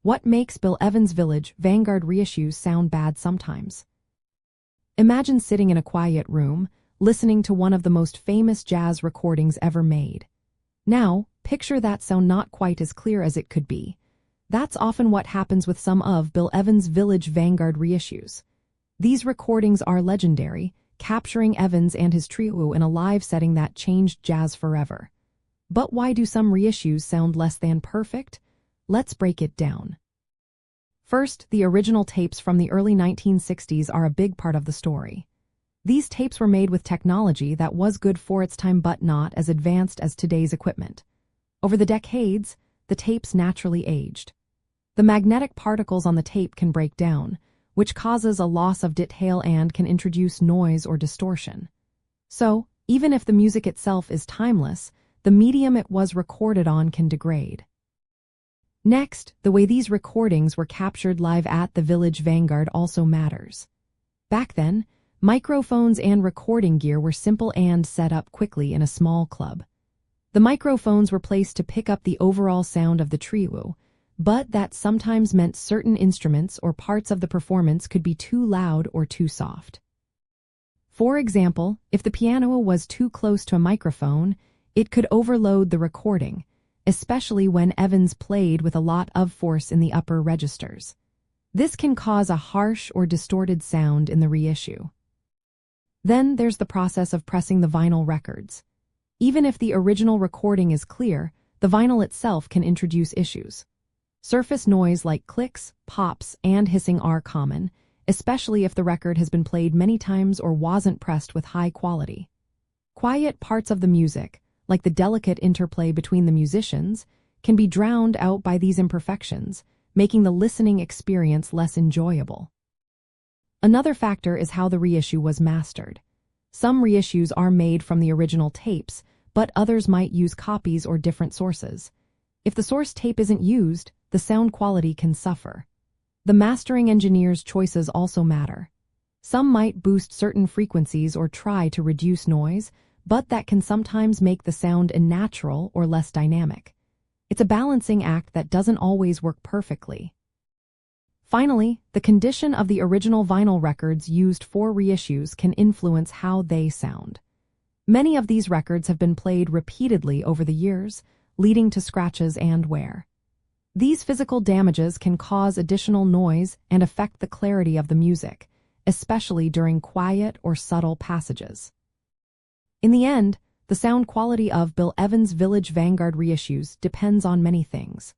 What makes Bill Evans' Village Vanguard reissues sound bad sometimes? Imagine sitting in a quiet room, listening to one of the most famous jazz recordings ever made. Now, picture that sound not quite as clear as it could be. That's often what happens with some of Bill Evans' Village Vanguard reissues. These recordings are legendary, capturing Evans and his trio in a live setting that changed jazz forever. But why do some reissues sound less than perfect? Let's break it down. First, the original tapes from the early 1960s are a big part of the story. These tapes were made with technology that was good for its time but not as advanced as today's equipment. Over the decades, the tapes naturally aged. The magnetic particles on the tape can break down, which causes a loss of detail and can introduce noise or distortion. So, even if the music itself is timeless, the medium it was recorded on can degrade. Next, the way these recordings were captured live at the Village Vanguard also matters. Back then, microphones and recording gear were simple and set up quickly in a small club. The microphones were placed to pick up the overall sound of the trio, but that sometimes meant certain instruments or parts of the performance could be too loud or too soft. For example, if the piano was too close to a microphone, it could overload the recording, especially when Evans played with a lot of force in the upper registers. This can cause a harsh or distorted sound in the reissue. Then there's the process of pressing the vinyl records. Even if the original recording is clear, the vinyl itself can introduce issues. Surface noise like clicks, pops, and hissing are common, especially if the record has been played many times or wasn't pressed with high quality. Quiet parts of the music, like the delicate interplay between the musicians, can be drowned out by these imperfections, making the listening experience less enjoyable. Another factor is how the reissue was mastered. Some reissues are made from the original tapes, but others might use copies or different sources. If the source tape isn't used, the sound quality can suffer. The mastering engineer's choices also matter. Some might boost certain frequencies or try to reduce noise, but that can sometimes make the sound unnatural or less dynamic. It's a balancing act that doesn't always work perfectly. Finally, the condition of the original vinyl records used for reissues can influence how they sound. Many of these records have been played repeatedly over the years, leading to scratches and wear. These physical damages can cause additional noise and affect the clarity of the music, especially during quiet or subtle passages. In the end, the sound quality of Bill Evans' Village Vanguard reissues depends on many things.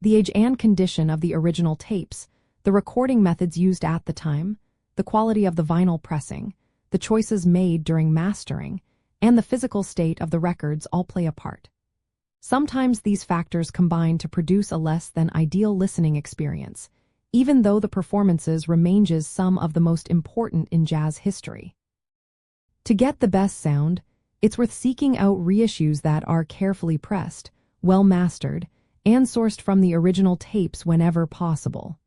The age and condition of the original tapes, the recording methods used at the time, the quality of the vinyl pressing, the choices made during mastering, and the physical state of the records all play a part. Sometimes these factors combine to produce a less than ideal listening experience, even though the performances remain some of the most important in jazz history. To get the best sound, it's worth seeking out reissues that are carefully pressed, well mastered, and sourced from the original tapes whenever possible.